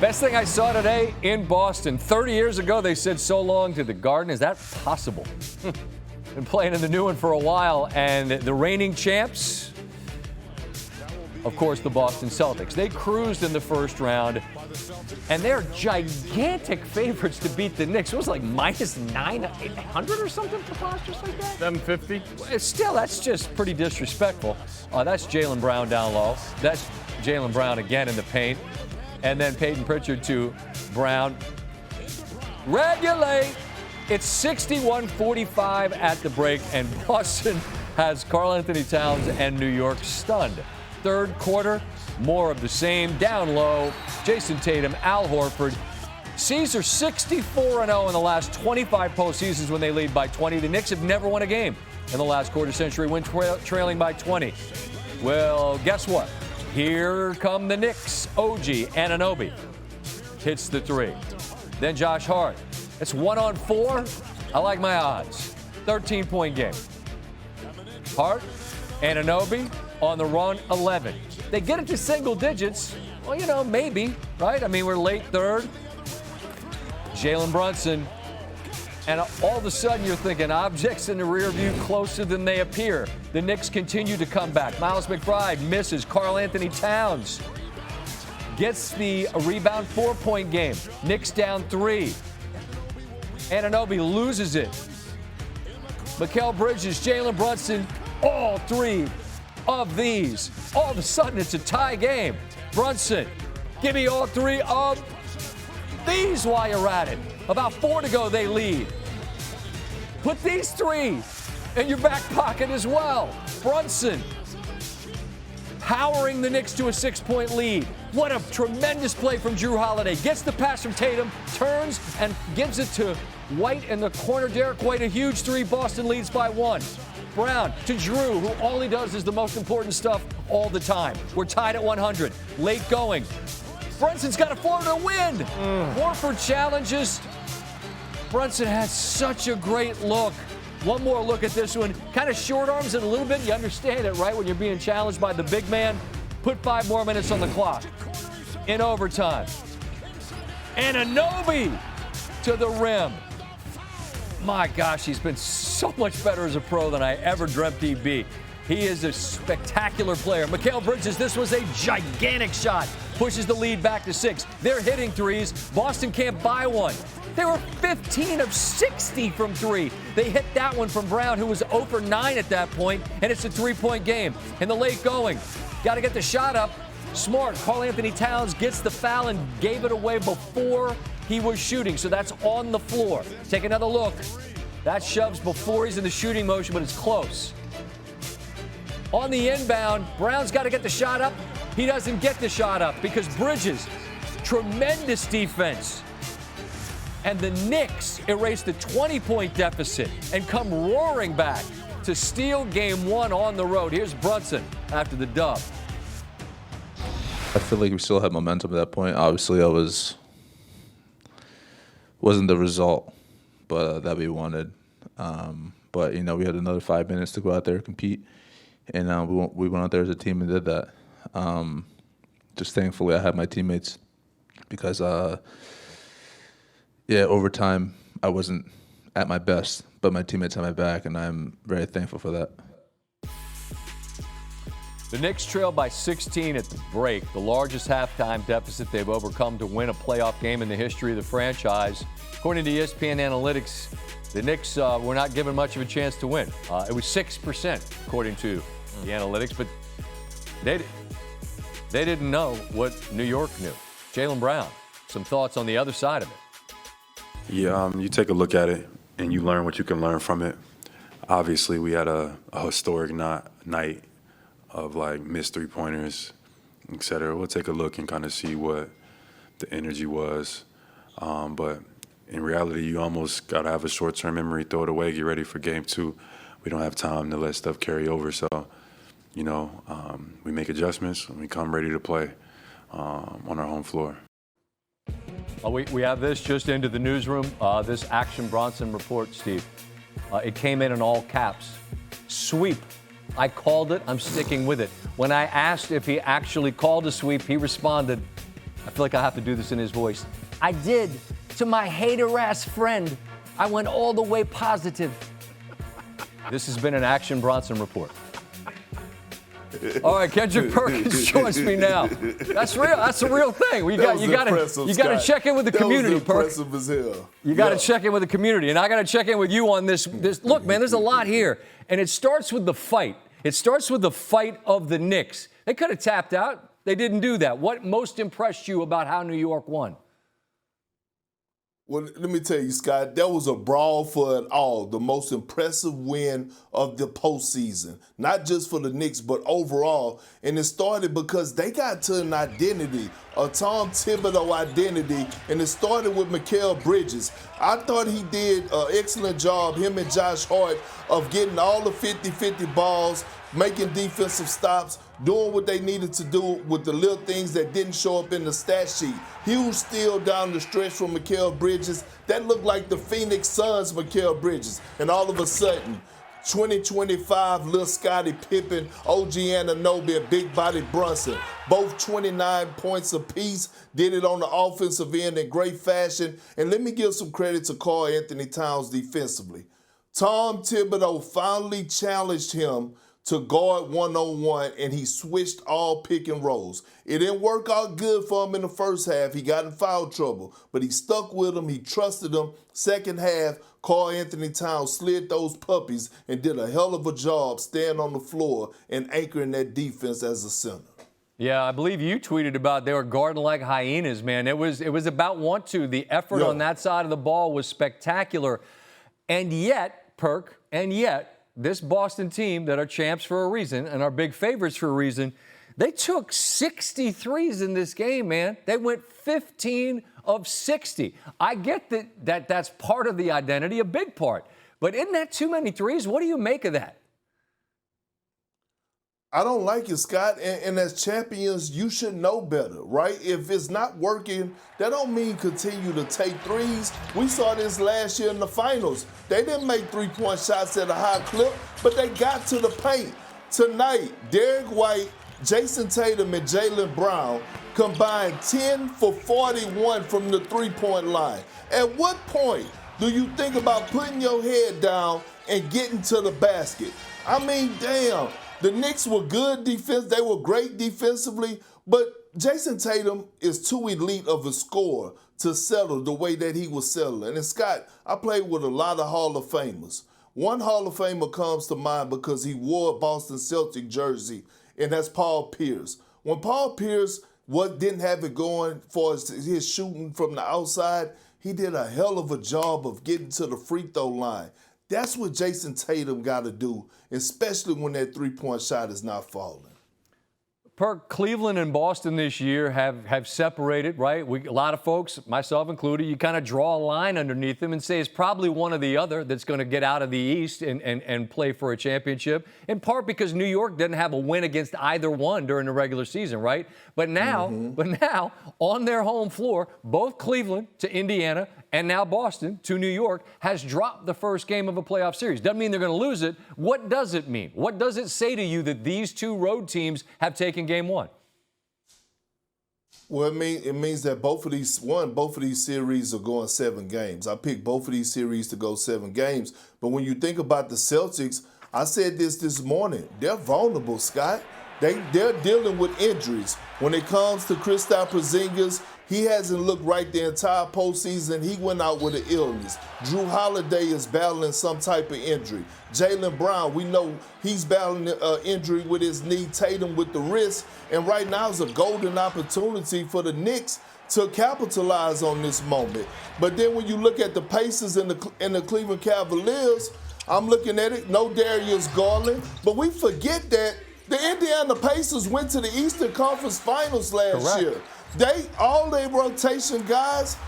Best thing I saw today in Boston. 30 years ago, they said so long to the Garden. Is that possible? Been playing in the new one for a while, and the reigning champs, of course, the Boston Celtics. They cruised in the first round, and they're gigantic favorites to beat the Knicks. It was like minus 900 or something preposterous like that. 750. Still, that's just pretty disrespectful. That's Jaylen Brown down low. That's Jaylen Brown again in the paint. And then Peyton Pritchard to Brown. Regulate. It's 61-45 at the break, and Boston has Karl Anthony Towns and New York stunned. Third quarter, more of the same. Down low, Jason Tatum, Al Horford. Caesar 64-0 in the last 25 postseasons when they lead by 20. The Knicks have never won a game in the last quarter century when trailing by 20. Well, guess what? Here come the Knicks. OG Anunoby hits the three. Then Josh Hart. It's 1-on-4. I like my odds. 13-point game. Hart, Anunoby on the run, 11. They get it to single digits. Well, maybe, right? I mean, we're late third. Jalen Brunson. And all of a sudden, you're thinking objects in the rear view closer than they appear. The Knicks continue to come back. Miles McBride misses. Karl Anthony Towns gets the rebound, 4-point game. Knicks down 3. Anunoby loses it. Mikal Bridges, Jalen Brunson, all 3 of these. All of a sudden, it's a tie game. Brunson, give me all 3 of these while you're at it. About 4 to go, they lead. Put these 3 in your back pocket as well. Brunson powering the Knicks to a 6-point lead. What a tremendous play from Drew Holiday. Gets the pass from Tatum, turns and gives it to White in the corner. Derek White, a huge 3. Boston leads by 1. Brown to Drew, who all he does is the most important stuff all the time. We're tied at 100. Late going. Brunson's got a floater to win. Horford challenges. Brunson has such a great look. One more look at this one. Kind of short arms it a little bit. You understand it, right? When you're being challenged by the big man. Put 5 more minutes on the clock. In overtime. Anunoby to the rim. My gosh, he's been so much better as a pro than I ever dreamt he'd be. He is a spectacular player. Mikal Bridges, this was a gigantic shot. Pushes the lead back to 6. They're hitting threes. Boston can't buy one. They were 15 of 60 from 3. They hit that one from Brown, who was 0 for 9 at that point, and it's a 3-point game. In the late going, got to get the shot up. Smart. Karl Anthony Towns gets the foul and gave it away before he was shooting, so that's on the floor. Take another look. That shoves before he's in the shooting motion, but it's close. On the inbound, Brown's got to get the shot up. He doesn't get the shot up because Bridges, tremendous defense. And the Knicks erase the 20-point deficit and come roaring back to steal game 1 on the road. Here's Brunson after the dub. I feel like we still had momentum at that point. Obviously, wasn't the result that we wanted. But, we had another 5 minutes to go out there and compete. And we went out there as a team and did that. Just thankfully, I had my teammates because, overtime, I wasn't at my best, but my teammates had my back, and I'm very thankful for that. The Knicks trail by 16 at the break, the largest halftime deficit they've overcome to win a playoff game in the history of the franchise. According to ESPN Analytics, the Knicks were not given much of a chance to win. It was 6%, according to the analytics, but they didn't know what New York knew. Jaylen Brown, some thoughts on the other side of it. Yeah, you take a look at it and you learn what you can learn from it. Obviously, we had a historic night of missed 3-pointers, et cetera. We'll take a look and kind of see what the energy was. But in reality, you almost got to have a short-term memory, throw it away, get ready for game 2. We don't have time to let stuff carry over. So, we make adjustments and we come ready to play on our home floor. We have this just into the newsroom, this Action Bronson report, Steve. It came in all caps. Sweep. I called it. I'm sticking with it. When I asked if he actually called a sweep, he responded, I feel like I have to do this in his voice. I did. To my hater-ass friend, I went all the way positive. This has been an Action Bronson report. All right, Kendrick Perkins joins me now. That's real. That's a real thing. You got to check in with the community, Perk. Impressive as hell. You got to check in with the community, and I got to check in with you on this. Look, man, there's a lot here, and it starts with the fight. It starts with the fight of the Knicks. They could have tapped out. They didn't do that. What most impressed you about how New York won? Well, let me tell you, Scott, that was a brawl for it all. The most impressive win of the postseason. Not just for the Knicks, but overall. And it started because they got to an identity, a Tom Thibodeau identity, and it started with Mikal Bridges. I thought he did an excellent job, him and Josh Hart, of getting all the 50-50 balls, making defensive stops, doing what they needed to do with the little things that didn't show up in the stat sheet. Huge steal down the stretch from Mikal Bridges. That looked like the Phoenix Suns' Mikal Bridges. And all of a sudden, 20-25, Lil Scottie Pippen, OG Anunoby, and Big Body Brunson. Both 29 points apiece, did it on the offensive end in great fashion. And let me give some credit to Karl Anthony Towns defensively. Tom Thibodeau finally challenged him to guard one-on-one, and he switched all pick and rolls. It didn't work out good for him in the first half. He got in foul trouble, but he stuck with him. He trusted him. Second half, Karl Anthony Towns slid those puppies and did a hell of a job staying on the floor and anchoring that defense as a center. Yeah, I believe you tweeted about they were guarding like hyenas, man. It was about want to. The effort on that side of the ball was spectacular. And yet, Perk, this Boston team that are champs for a reason and are big favorites for a reason, they took 63s in this game, man. They went 15 of 60. I get that's part of the identity, a big part. But isn't that too many threes? What do you make of that? I don't like it, Scott, and as champions, you should know better, right? If it's not working, that don't mean continue to take threes. We saw this last year in the finals. They didn't make three-point shots at a high clip, but they got to the paint. Tonight, Derek White, Jason Tatum, and Jaylen Brown combined 10 for 41 from the three-point line. At what point do you think about putting your head down and getting to the basket? I mean, damn. The Knicks were good defense. They were great defensively, but Jason Tatum is too elite of a scorer to settle the way that he was settling. And Scott, I played with a lot of Hall of Famers. One Hall of Famer comes to mind because he wore a Boston Celtics jersey, and that's Paul Pierce. When Paul Pierce didn't have it going for his shooting from the outside, he did a hell of a job of getting to the free throw line. That's what Jason Tatum got to do, especially when that three-point shot is not falling. Perk, Cleveland and Boston this year have separated, right? A lot of folks, myself included, you kind of draw a line underneath them and say it's probably one or the other that's going to get out of the East and play for a championship, in part because New York didn't have a win against either one during the regular season, right? But now, on their home floor, both Cleveland to Indiana and now Boston to New York has dropped the first game of a playoff series. Doesn't mean they're going to lose it. What does it mean? What does it say to you that these two road teams have taken game one? Well, it means that both of these series are going 7 games. I picked both of these series to go 7 games. But when you think about the Celtics, I said this morning, they're vulnerable, Scott. They're dealing with injuries. When it comes to Kristaps Porzingis, he hasn't looked right the entire postseason. He went out with an illness. Drew Holiday is battling some type of injury. Jaylen Brown, we know he's battling an injury with his knee. Tatum with the wrist. And right now is a golden opportunity for the Knicks to capitalize on this moment. But then when you look at the Pacers and the Cleveland Cavaliers, I'm looking at it, no Darius Garland. But we forget that the Indiana Pacers went to the Eastern Conference Finals last year. All their rotation guys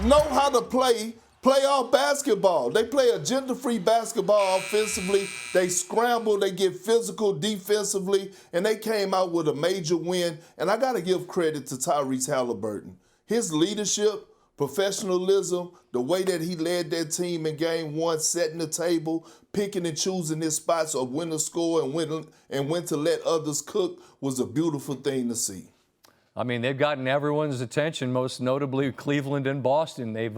know how to play playoff basketball. They play a gender-free basketball offensively. They scramble, they get physical defensively, and they came out with a major win. And I got to give credit to Tyrese Halliburton. His leadership, professionalism, the way that he led that team in game one, setting the table, picking and choosing his spots of when to score and when to let others cook was a beautiful thing to see. I mean, they've gotten everyone's attention, most notably Cleveland and Boston. They've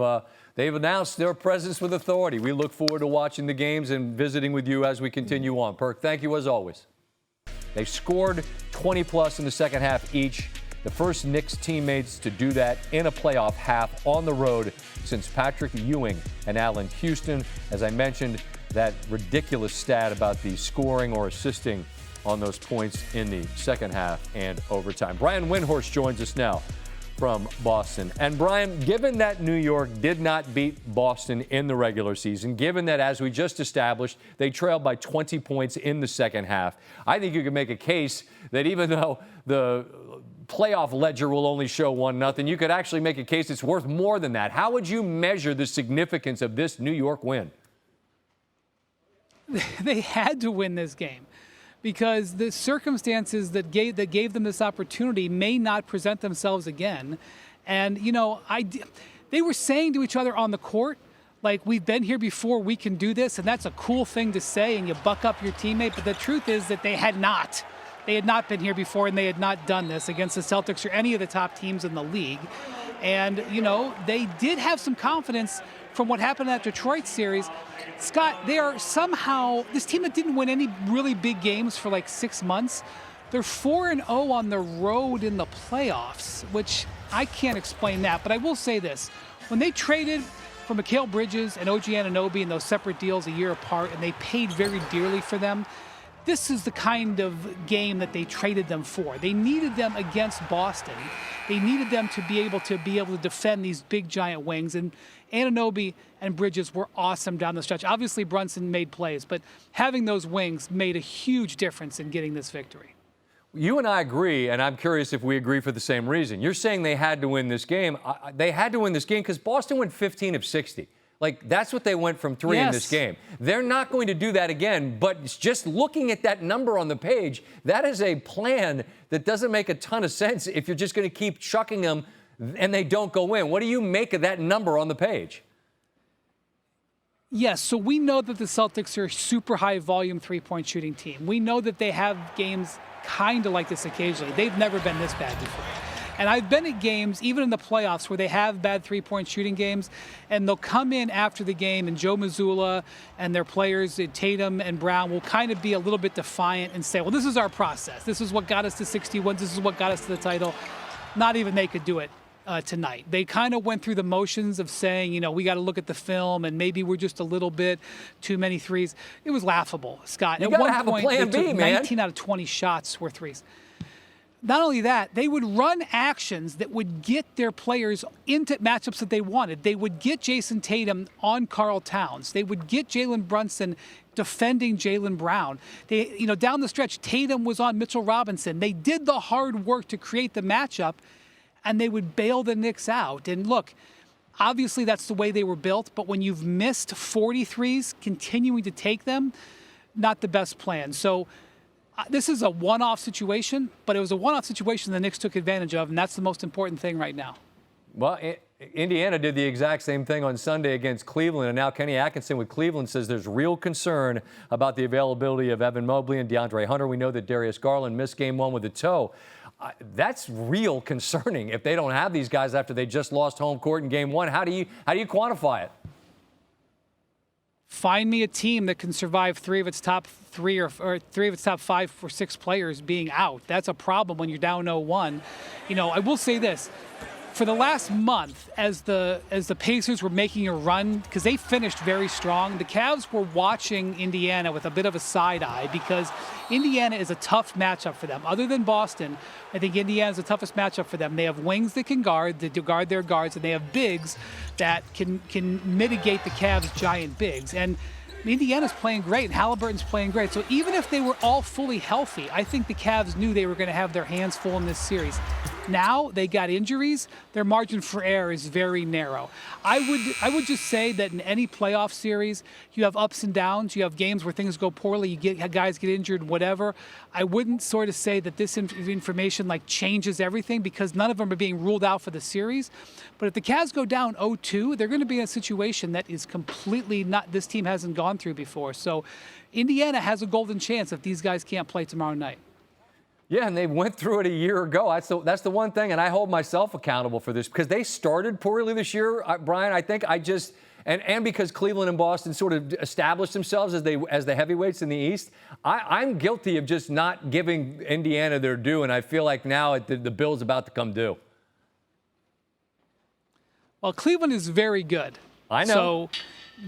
announced their presence with authority. We look forward to watching the games and visiting with you as we continue on. Perk, thank you as always. They scored 20-plus in the second half each. The first Knicks teammates to do that in a playoff half on the road since Patrick Ewing and Allen Houston. As I mentioned, that ridiculous stat about the scoring or assisting on those points in the second half and overtime. Brian Windhorst joins us now from Boston. And Brian, given that New York did not beat Boston in the regular season, given that, as we just established, they trailed by 20 points in the second half, I think you can make a case that even though the playoff ledger will only show 1-0, you could actually make a case it's worth more than that. How would you measure the significance of this New York win? They had to win this game, because the circumstances that gave them this opportunity may not present themselves again. And, you know, they were saying to each other on the court, like, we've been here before, we can do this, and that's a cool thing to say, and you buck up your teammate. But the truth is that they had not. They had not been here before, and they had not done this against the Celtics or any of the top teams in the league. And, you know, they did have some confidence from what happened in that Detroit series. Scott, they are somehow, this team that didn't win any really big games for like 6 months, they're 4-0 on the road in the playoffs, which I can't explain that. But I will say this. When they traded for Mikal Bridges and OG Anunoby in those separate deals a year apart, and they paid very dearly for them, this is the kind of game that they traded them for. They needed them against Boston. They needed them to be able to defend these big, giant wings. And Anunoby and Bridges were awesome down the stretch. Obviously, Brunson made plays, but having those wings made a huge difference in getting this victory. You and I agree, and I'm curious if we agree for the same reason. You're saying they had to win this game. They had to win this game because Boston went 15 of 60. Like, that's what they went from 3 in this game. They're not going to do that again, but just looking at that number on the page, that is a plan that doesn't make a ton of sense if you're just going to keep chucking them and they don't go in. What do you make of that number on the page? Yes, so we know that the Celtics are a super high volume three-point shooting team. We know that they have games kind of like this occasionally. They've never been this bad before. And I've been at games, even in the playoffs, where they have bad three-point shooting games, and they'll come in after the game, and Joe Mazzulla and their players, Tatum and Brown, will kind of be a little bit defiant and say, well, this is our process. This is what got us to 61. This is what got us to the title. Not even they could do it tonight. They kind of went through the motions of saying, you know, we got to look at the film, and maybe we're just a little bit too many threes. It was laughable, Scott. You at one have point, a plan they B, took man. 19 out of 20 shots were threes. Not only that, they would run actions that would get their players into matchups that they wanted. They would get Jason Tatum on Karl Towns. They would get Jalen Brunson defending Jaylen Brown. They, you know, down the stretch, Tatum was on Mitchell Robinson. They did the hard work to create the matchup, and they would bail the Knicks out. And look, obviously that's the way they were built, but when you've missed 43s, continuing to take them, not the best plan. So this is a one-off situation, but it was a one-off situation the Knicks took advantage of, and that's the most important thing right now. Well, Indiana did the exact same thing on Sunday against Cleveland, and now Kenny Atkinson with Cleveland says there's real concern about the availability of Evan Mobley and DeAndre Hunter. We know that Darius Garland missed game 1 with a toe. That's real concerning if they don't have these guys after they just lost home court in game 1. How do you quantify it? Find me a team that can survive 3 of its top 3 or 3 of its top 5 or 6 players being out. That's a problem when you're down 0-1. You know, I will say this. For the last month, as the Pacers were making a run, because they finished very strong, the Cavs were watching Indiana with a bit of a side eye because Indiana is a tough matchup for them. Other than Boston, I think Indiana is the toughest matchup for them. They have wings that can guard their guards, and they have bigs that can mitigate the Cavs' giant bigs. And Indiana's playing great, and Halliburton's playing great. So even if they were all fully healthy, I think the Cavs knew they were going to have their hands full in this series. Now they got injuries. Their margin for error is very narrow. I would just say that in any playoff series, you have ups and downs. You have games where things go poorly. You get guys get injured, whatever. I wouldn't sort of say that this information like changes everything because none of them are being ruled out for the series. But if the Cavs go down 0-2, they're going to be in a situation that is completely not this team hasn't gone through before. So Indiana has a golden chance if these guys can't play tomorrow night. Yeah, and they went through it a year ago. That's the one thing, and I hold myself accountable for this because they started poorly this year, Brian. I think and because Cleveland and Boston sort of established themselves as the heavyweights in the East, I'm guilty of just not giving Indiana their due, and I feel like now the bill's about to come due. Well, Cleveland is very good. I know. So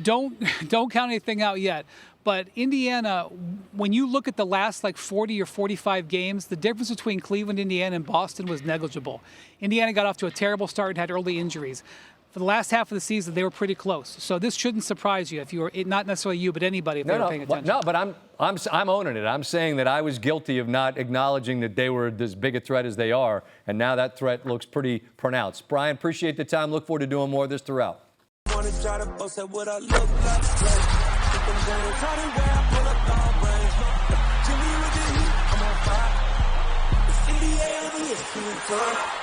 don't count anything out yet. But Indiana, when you look at the last 40 or 45 games, the difference between Cleveland, Indiana, and Boston was negligible. Indiana got off to a terrible start and had early injuries. For the last half of the season, they were pretty close. So this shouldn't surprise you if you were not necessarily you, but anybody if they were paying attention. No, but I'm owning it. I'm saying that I was guilty of not acknowledging that they were as big a threat as they are, and now that threat looks pretty pronounced. Brian, appreciate the time. Look forward to doing more of this throughout. I'm on fire. It's 88 over here.